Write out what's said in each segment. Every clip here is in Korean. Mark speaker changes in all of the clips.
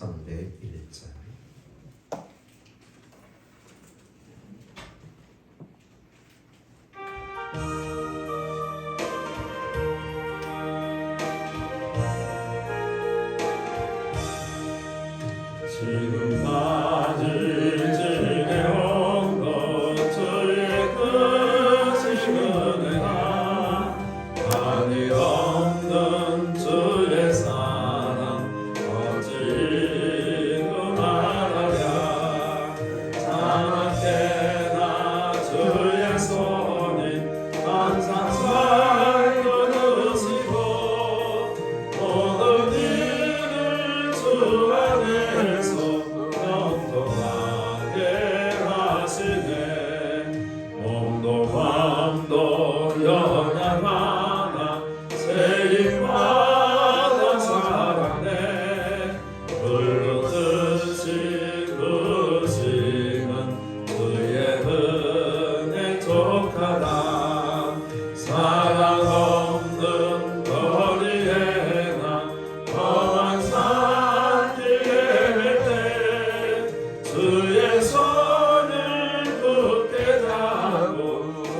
Speaker 1: 301장.
Speaker 2: 지금 맞을 지겨운 것들의 끝이신 은혜가 한이 없는 주의 사랑 어찌 그만하랴. 자나깨나 주의 손이 항상 잘 끊으시고 모든 일을 주 안에서 영통하게 하시네. 몸도 마음도 연약하나 세임받아 살았네. 불로 뜻이 그시는 주의 은혜 족하다. 사랑 없는 거리에 나 험한 산길에 때 주의 손을 굳게 잡고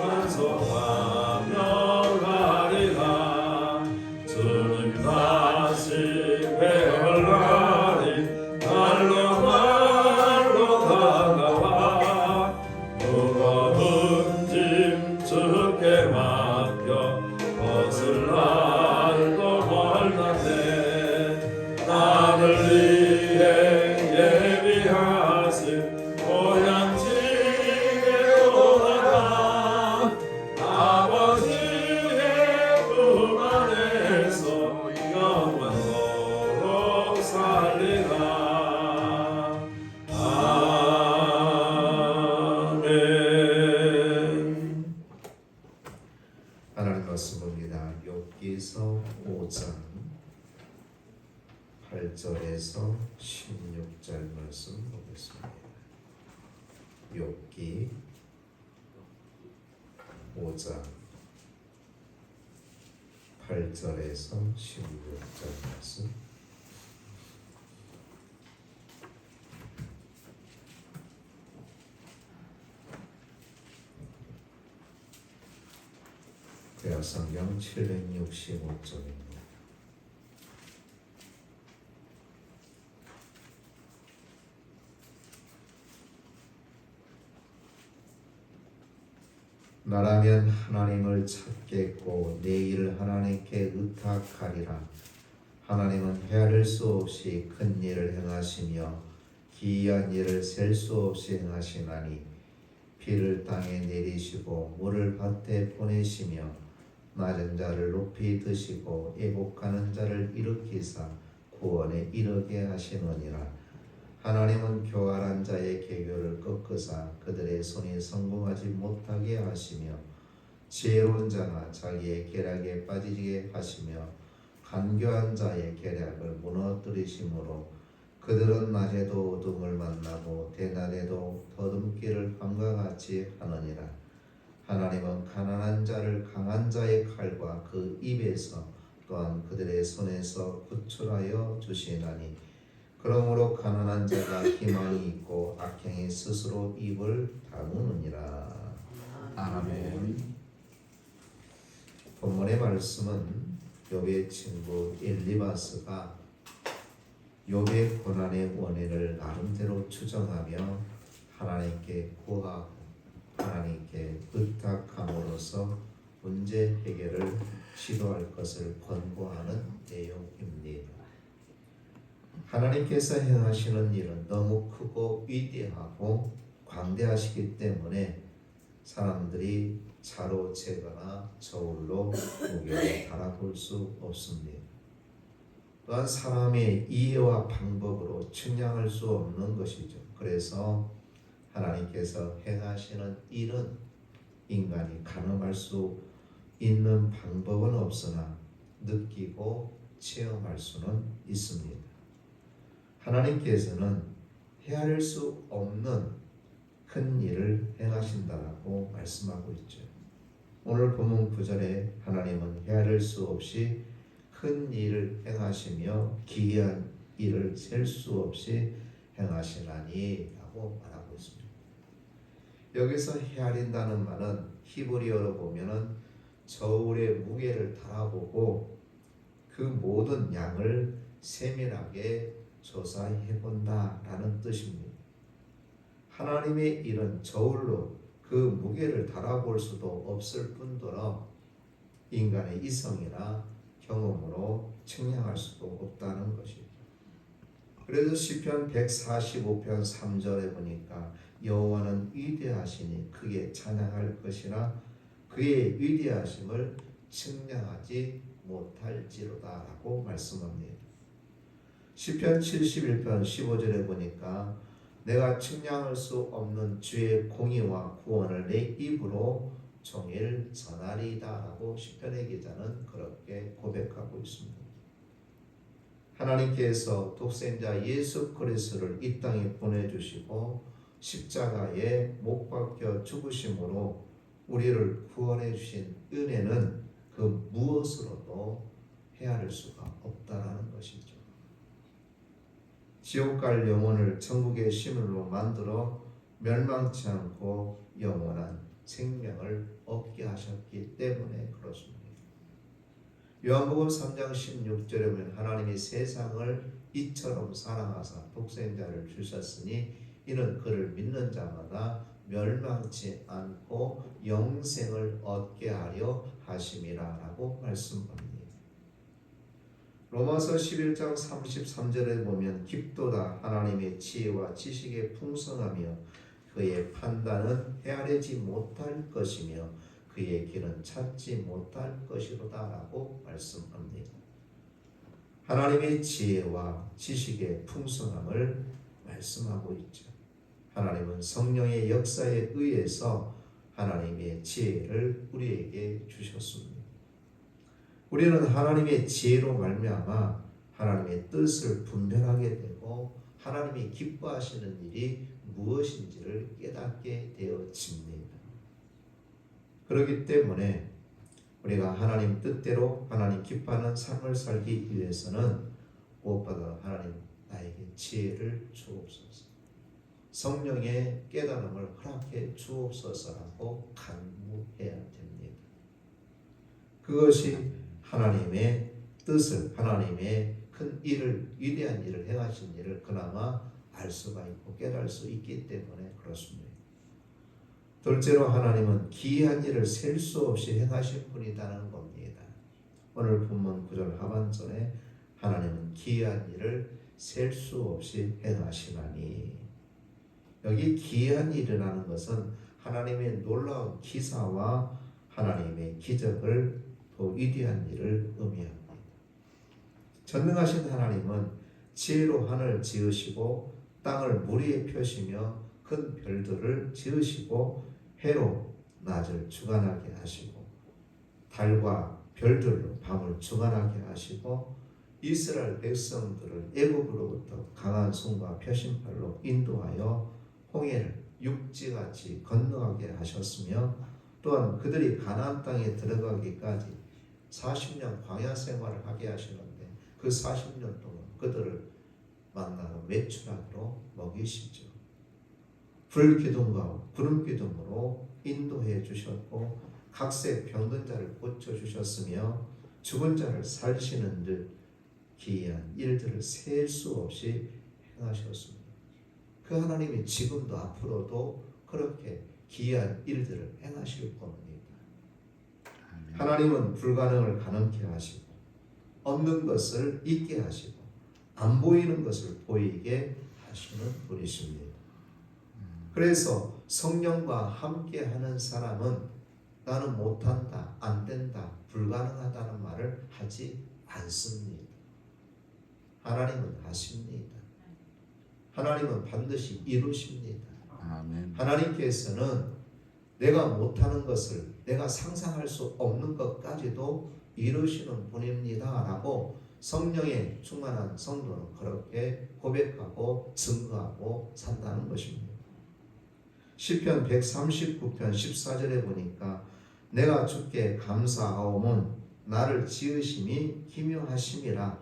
Speaker 2: 완성하며 가리라. 주님 다시 뵈올 날이 날로 다가와 무거운 짐 주께 맡겨 벗을 날도 멀다네. 나를 위해 예비하신 고향집에 오다가 아버지의 품 안에서 영원토록 살리라. 아멘.
Speaker 1: 하나님 말씀 봅니다. 욥기서 5장 8절에서 16절 말씀 보겠습니다. 욥기 5장 8절에서 16절 말씀. 대학성경 765쪽입니다. 나라면 하나님을 찾겠고 내 일을 하나님께 의탁하리라. 하나님은 헤아릴 수 없이 큰 일을 행하시며 기이한 일을 셀 수 없이 행하시나니 비를 땅에 내리시고 물을 밭에 보내시며 낮은 자를 높이 드시고 애곡하는 자를 일으키사 구원에 이르게 하시느니라. 하나님은 교활한 자의 계교를 꺾으사 그들의 손이 성공하지 못하게 하시며 지혜로운 자나 자기의 계략에 빠지게 하시며 간교한 자의 계략을 무너뜨리심으로 그들은 낮에도 어둠을 만나고 대낮에도 더듬기를 밤과 같이 하느니라. 하나님은 가난한 자를 강한 자의 칼과 그 입에서 또한 그들의 손에서 구출하여 주시나니 그러므로 가난한 자가 희망이 있고 악행이 스스로 입을 다무느니라. 아멘. 본문의 말씀은 욥의 친구 엘리바스가 욥의 고난의 원인을 나름대로 추정하며 하나님께 구하고 하나님께 의탁함으로써 문제 해결을 시도할 것을 권고하는 내용입니다. 하나님께서 행하시는 일은 너무 크고 위대하고 광대하시기 때문에 사람들이 차로 재거나 저울로 무게를 달아볼 수 없습니다. 또한 사람의 이해와 방법으로 측량할 수 없는 것이죠. 그래서 하나님께서 행하시는 일은 인간이 가늠할 수 있는 방법은 없으나 느끼고 체험할 수는 있습니다. 하나님께서는 헤아릴 수 없는 큰 일을 행하신다라고 말씀하고 있죠. 오늘 본문 9절에 하나님은 헤아릴 수 없이 큰 일을 행하시며 기이한 일을 셀 수 없이 행하시나니 라고 말하고 있습니다. 여기서 헤아린다는 말은 히브리어로 보면은 저울의 무게를 달아보고 그 모든 양을 세밀하게 조사해 본다라는 뜻입니다. 하나님의 일은 저울로 그 무게를 달아볼 수도 없을 뿐더러 인간의 이성이나 경험으로 측량할 수도 없다는 것이죠. 그래서 시편 145편 3절에 보니까 여호와는 위대하시니 크게 찬양할 것이나 그의 위대하심을 측량하지 못할지로다 라고 말씀합니다. 시편 71편 15절에 보니까 내가 측량할 수 없는 주의 공의와 구원을 내 입으로 종일 전하리이다 라고 시편의 기자는 그렇게 고백하고 있습니다. 하나님께서 독생자 예수 그리스도를 이 땅에 보내주시고 십자가에 못 박혀 죽으심으로 우리를 구원해 주신 은혜는 그 무엇으로도 헤아릴 수가 없다라는 것이죠. 지옥 갈 영혼을 천국의 시민으로 만들어 멸망치 않고 영원한 생명을 얻게 하셨기 때문에 그렇습니다. 요한복음 3장 16절에 보면 하나님이 세상을 이처럼 사랑하사 독생자를 주셨으니 이는 그를 믿는 자마다 멸망치 않고 영생을 얻게 하려 하심이라 라고 말씀합니다. 로마서 11장 33절에 보면 깊도다 하나님의 지혜와 지식의 풍성하며 그의 판단은 헤아리지 못할 것이며 그의 길은 찾지 못할 것이로다 라고 말씀합니다. 하나님의 지혜와 지식의 풍성함을 말씀하고 있죠. 하나님은 성령의 역사에 의해서 하나님의 지혜를 우리에게 주셨습니다. 우리는 하나님의 지혜로 말미암아 하나님의 뜻을 분별하게 되고 하나님이 기뻐하시는 일이 무엇인지를 깨닫게 되어집니다. 그렇기 때문에 우리가 하나님 뜻대로 하나님 기뻐하는 삶을 살기 위해서는 무엇보다 하나님 나에게 지혜를 주옵소서, 성령의 깨달음을 허락해 주옵소서라고 간구해야 됩니다. 그것이 하나님의 뜻을, 하나님의 큰 일을, 위대한 일을 행하신 일을 그나마 알 수가 있고 깨달을 수 있기 때문에 그렇습니다. 둘째로 하나님은 기이한 일을 셀 수 없이 행하신 분이라는 겁니다. 오늘 본문 9절 하반절에 하나님은 기이한 일을 셀 수 없이 행하시나니, 여기 기이한 일이라는 것은 하나님의 놀라운 기사와 하나님의 기적을 또 위대한 일을 의미합니다. 전능하신 하나님은 지혜로 하늘을 지으시고 땅을 물 위에 펴시며 큰 별들을 지으시고 해로 낮을 주관하게 하시고 달과 별들로 밤을 주관하게 하시고 이스라엘 백성들을 애굽으로부터 강한 손과 펴신팔로 인도하여 홍해를 육지같이 건너가게 하셨으며 또한 그들이 가나안 땅에 들어가기까지 40년 광야 생활을 하게 하시는데 그 40년 동안 그들을 만나로 매출하기로 먹이시죠. 불기둥과 구름기둥으로 인도해 주셨고 각색 병든 자를 고쳐주셨으며 죽은 자를 살리시는 듯 기이한 일들을 셀 수 없이 행하셨습니다. 그 하나님이 지금도 앞으로도 그렇게 기이한 일들을 행하실 겁니다. 하나님은 불가능을 가능케 하시고 없는 것을 있게 하시고 안 보이는 것을 보이게 하시는 분이십니다. 그래서 성령과 함께하는 사람은 나는 못한다, 안 된다, 불가능하다는 말을 하지 않습니다. 하나님은 하십니다. 하나님은 반드시 이루십니다.
Speaker 3: 아멘.
Speaker 1: 하나님께서는 내가 못하는 것을, 내가 상상할 수 없는 것까지도 이루시는 분입니다 라고 성령에 충만한 성도는 그렇게 고백하고 증거하고 산다는 것입니다. 시편 139편 14절에 보니까 내가 주께 감사하오면 나를 지으심이 기묘하심이라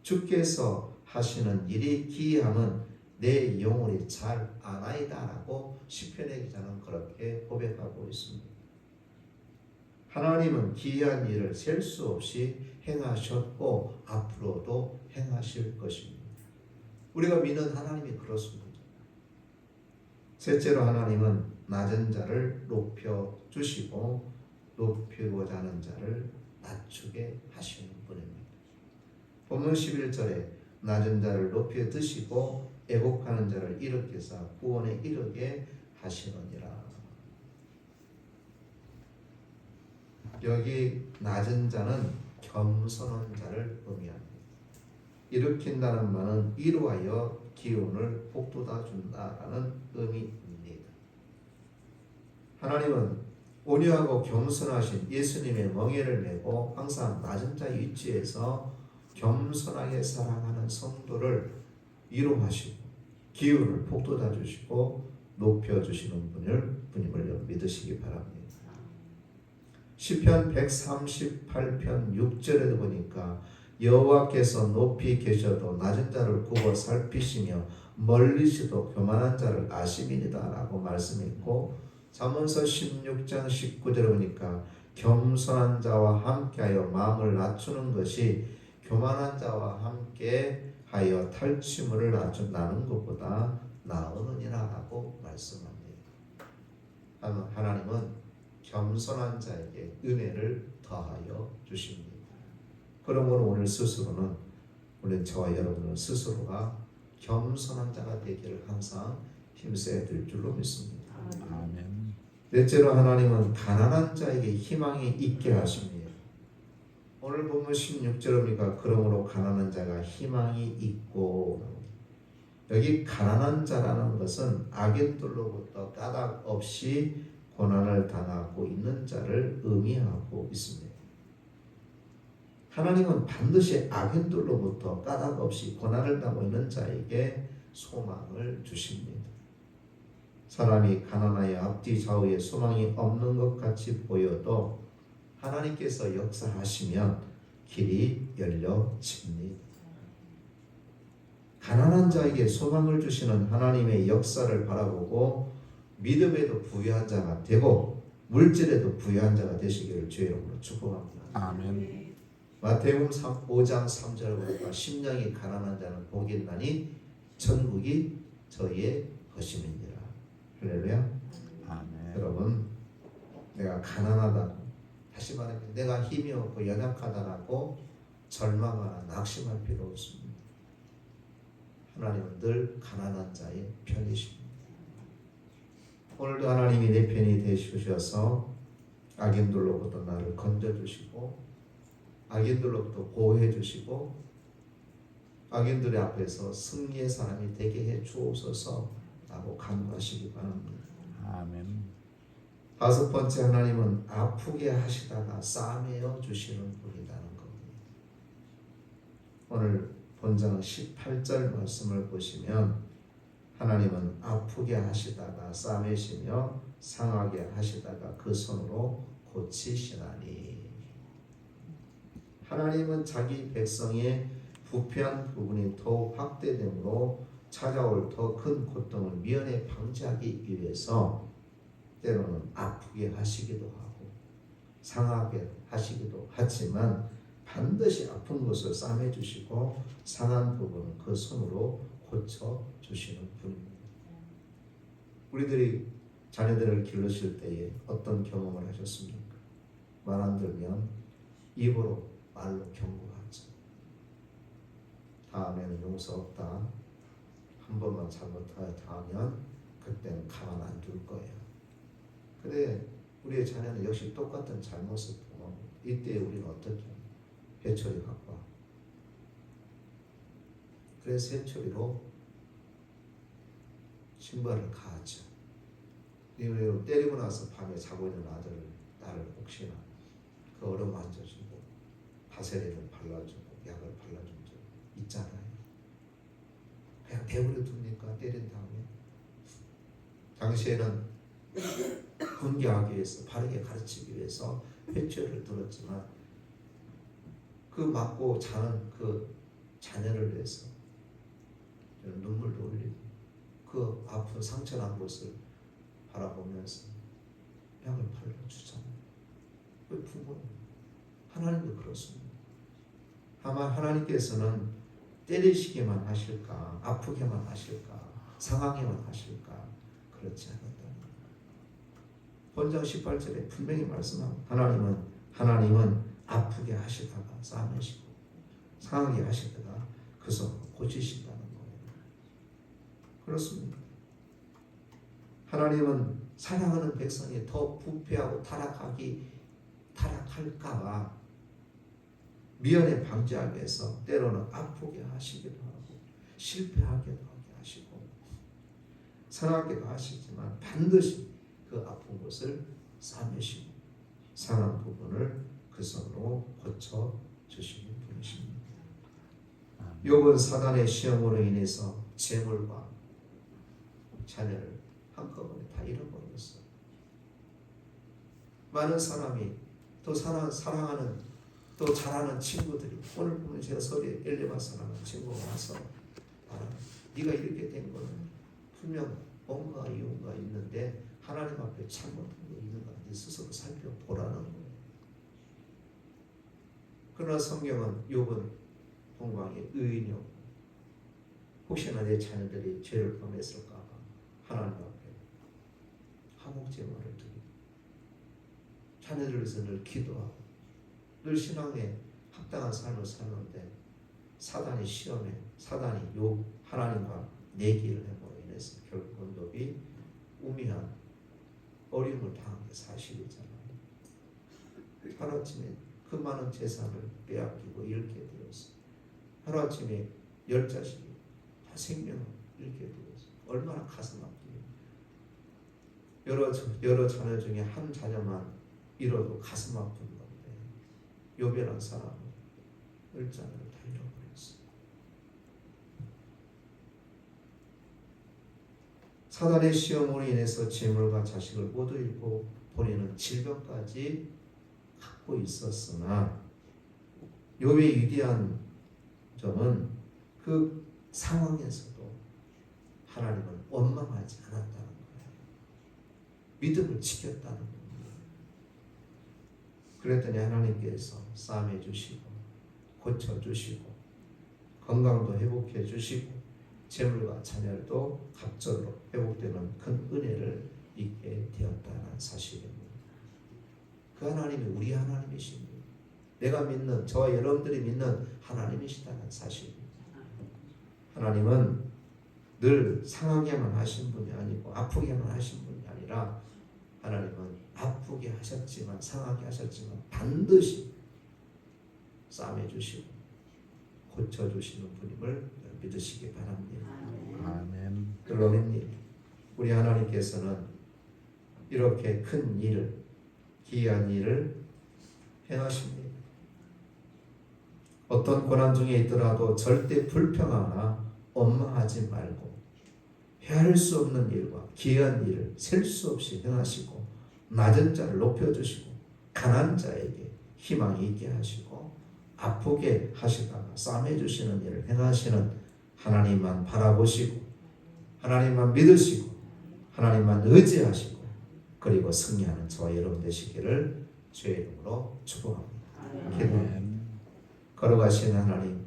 Speaker 1: 주께서 하시는 일이 기이함은 내 영혼이 잘 아나이다라고 시편의 기자는 그렇게 고백하고 있습니다. 하나님은 기이한 일을 셀 수 없이 행하셨고 앞으로도 행하실 것입니다. 우리가 믿는 하나님이 그렇습니다. 셋째로 하나님은 낮은 자를 높여 주시고 높이고자 하는 자를 낮추게 하시는 분입니다. 본문 11절에 낮은 자를 높여 드시고 애곡하는 자를 일으키사 구원에 이르게 하시느니라. 여기 낮은 자는 겸손한 자를 의미합니다. 일으킨다는 말은 위로하여 기운을 북돋아 준다라는 의미입니다. 하나님은 온유하고 겸손하신 예수님의 멍에를 메고 항상 낮은 자의 위치에서 겸손하게 살아가는 성도를 위로하시고 기운을 북돋아 주시고 높여 주시는 분임을 믿으시기 바랍니다. 시편 138편 6절에도 보니까 여호와께서 높이 계셔도 낮은 자를 굽어 살피시며 멀리시도 교만한 자를 아심이니라 라고 말씀했고, 잠언서 16장 19절에 보니까 겸손한 자와 함께하여 마음을 낮추는 것이 교만한 자와 함께하여 탈취물을 나는 것보다 나으느니라 라고 말씀합니다. 하나님은 겸손한 자에게 은혜를 더하여 주십니다. 그러므로 오늘 스스로는, 우리 저와 여러분은 스스로가 겸손한 자가 되기를 항상 힘써야 될 줄로 믿습니다.
Speaker 3: 아멘.
Speaker 1: 넷째로 하나님은 가난한 자에게 희망이 있게 하십니다. 오늘 보면 16절입니까? 그러므로 가난한 자가 희망이 있고, 여기 가난한 자라는 것은 악인들로부터 까닭 없이 고난을 당하고 있는 자를 의미하고 있습니다. 하나님은 반드시 악인들로부터 까닭 없이 고난을 당하고 있는 자에게 소망을 주십니다. 사람이 가난하여 앞뒤 좌우에 소망이 없는 것 같이 보여도 하나님께서 역사하시면 길이 열려집니다. 가난한 자에게 소망을 주시는 하나님의 역사를 바라보고 믿음에도 부유한 자가 되고 물질에도 부유한 자가 되시기를 주의 이름으로 축복합니다.
Speaker 3: 아멘.
Speaker 1: 마태복음 5장 3절에 보니까 심령이 가난한 자는 복이 있나니 천국이 저희의 것임이니라. 할렐루야.
Speaker 3: 아멘.
Speaker 1: 여러분, 내가 가난하다고, 다시 말하면 내가 힘이 없고 연약하다라고 절망하거나 낙심할 필요 없습니다. 하나님은 늘 가난한 자의 편이십니다. 오늘도 하나님이 내 편이 되셔서 악인들로부터 나를 건져주시고 악인들로부터 보호해 주시고 악인들의 앞에서 승리의 사람이 되게 해 주옵소서 라고 간구하시기 바랍니다.
Speaker 3: 아멘.
Speaker 1: 다섯 번째, 하나님은 아프게 하시다가 싸매어 주시는 분이라는 겁니다. 오늘 본장 18절 말씀을 보시면 하나님은 아프게 하시다가 싸매시며 상하게 하시다가 그 손으로 고치시나니. 하나님은 자기 백성의 부패한 부분이 더욱 확대됨으로 찾아올 더 큰 고통을 미연에 방지하기 위해서 때로는 아프게 하시기도 하고 상하게 하시기도 하지만 반드시 아픈 것을 싸매 주시고 상한 부분은 그 손으로 고쳐 주시는 분입니다. 우리들이 자녀들을 기르실 때에 어떤 경험을 하셨습니까? 말 안 들면 입으로 말로 경고하죠. 다음에는 용서 없다. 한 번만 잘못하면 그때는 가만 안 둘 거예요. 근데 우리의 자녀는 역시 똑같은 잘못을 보면 이때 우리는 어떻게 해요? 회초리 갖고 와. 그래서 회초리로 신발을 가하죠. 이후로 때리고 나서 밤에 자고 있는 나를 혹시나 그 얼음 만져주고 바세린을 발라주고 약을 발라준 적 있잖아요. 그냥 배우려 둡니까? 때린 다음에. 당시에는 훈계하기 위해서, 바르게 가르치기 위해서 회초리를 들었지만 그 맞고 자는 그 자녀를 위해서 눈물도 흘리고 그 아픈 상처난 곳을 바라보면서 약을 발라주잖아요. 왜 부모님? 하나님도 그렇습니다. 아마 하나님께서는 때리시기만 하실까, 아프게만 하실까, 상하게만 하실까, 그렇지 않았다는 거예요. 본장 18절에 분명히 말씀합니다. 하나님은 아프게 하시다가 싸매시고 상하게 하시다가 그 손으로 고치신다는 거예요. 그렇습니다. 하나님은 사랑하는 백성이 더 부패하고 타락할까봐 미연에 방지하기 위해서 때로는 아프게 하시기도 하고 실패하게도 하게 하시고 상하게도 하시지만 반드시 그 아픈 것을 싸매시고 상한 부분을 그 손으로 고쳐주시는 분이십니다. 욥은 사단의 시험으로 인해서 재물과 자녀를 한꺼번에 다 잃어버렸어요. 많은 사람이 또 사랑하는 또 잘하는 친구들이 오늘 보면 제가 서울에 엘리바스라는 친구가 와서 네가 이렇게 된 거는 분명 뭔가 이유가 있는데 하나님 앞에 잘못한 게 있는가 네 스스로 살펴보라는 거예요. 그러나 성경은 욥은 동방에 의인이 없고 혹시나 내 자녀들이 죄를 범했을까 봐 하나님 앞에 화목제물을 드리고 자녀들을 위해서 늘 기도하고 늘 신앙에 합당한 삶을 사는데 사단이 욥 하나님과 내기를 해보로 인해서 결국은 욥이 우미한 어려움을 당한 게 사실이잖아요. 하루아침에 그 많은 재산을 빼앗기고 잃게 되었어. 하루아침에 10자식이 다 생명을 잃게 되었어. 얼마나 가슴 아프게. 여러 자녀 중에 한 자녀만 잃어도 가슴 아픈 건데 욥이라는 사람은 10자녀를 다 잃어버렸어. 사단의 시험으로 인해서 재물과 자식을 모두 잃고 본인은 질병까지 갖고 있었으나 욥의 위대한 점은 그 상황에서도 하나님을 원망하지 않았다는 거예요. 믿음을 지켰다는 거예요. 그랬더니 하나님께서 싸매 주시고 고쳐 주시고 건강도 회복해 주시고 재물과 자녀도 갑절로 회복되는 큰 은혜를 있게 되었다는 사실입니다. 그 하나님이 우리 하나님이십니다. 내가 믿는 저와 여러분들이 믿는 하나님이시다는 사실입니다. 하나님은 늘 상하게만 하신 분이 아니고 아프게만 하신 분이 아니라 하나님은 아프게 하셨지만 상하게 하셨지만 반드시 싸매 주시고 고쳐 주시는 분임을 믿으시기 바랍니다.
Speaker 3: 아멘.
Speaker 1: 그러니 우리 하나님께서는 이렇게 큰 일을 귀한 일을 행하십니다. 어떤 고난 중에 있더라도 절대 불평하거나 원망하지 말고 헤아릴 수 없는 일과 귀한 일을 셀 수 없이 행하시고 낮은 자를 높여주시고 가난한 자에게 희망이 있게 하시고 아프게 하시다가 싸매주시는 일을 행하시는 하나님만 바라보시고 하나님만 믿으시고 하나님만 의지하시고 그리고 승리하는 저와 여러분 되시기를 주의 이름으로 축복합니다. 기도합니다. 걸어가시는 하나님,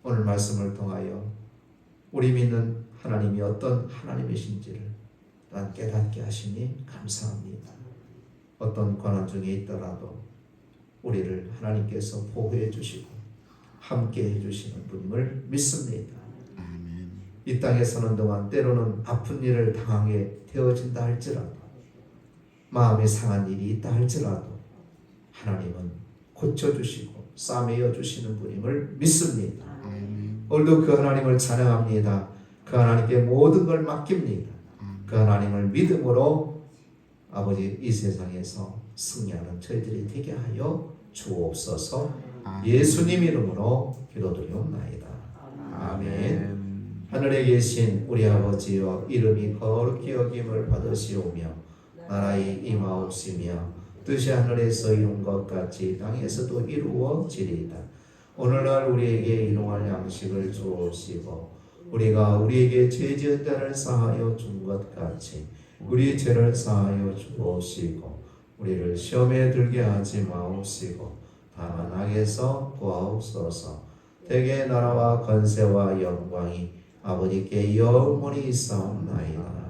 Speaker 1: 오늘 말씀을 통하여 우리 믿는 하나님이 어떤 하나님이신지를 또한 깨닫게 하시니 감사합니다. 어떤 고난 중에 있더라도 우리를 하나님께서 보호해 주시고 함께 해주시는 분임을 믿습니다. 이 땅에 사는 동안 때로는 아픈 일을 당하게 되어진다 할지라도 마음에 상한 일이 있다 할지라도 하나님은 고쳐주시고 싸매어 주시는 분임을 믿습니다. 오늘도 그 하나님을 찬양합니다. 그 하나님께 모든 걸 맡깁니다. 그 하나님을 믿음으로 아버지 이 세상에서 승리하는 저희들이 되게 하여 주옵소서. 예수님 이름으로 기도드리옵나이다. 아멘. 하늘에 계신 우리 아버지여, 이름이 거룩히 여김을 받으시오며 나라의 임하옵시며 뜻이 하늘에서 이룬 것 같이 땅에서도 이루어지리이다. 오늘날 우리에게 일용할 양식을 주옵시고 우리가 우리에게 죄 지은 자를 사하여 준 것 같이 우리 죄를 사하여 주옵시고 우리를 시험에 들게 하지 마옵시고 다만 악에서 구하옵소서. 대개 나라와 건세와 영광이 아버지께 영원히 있사옵나이다.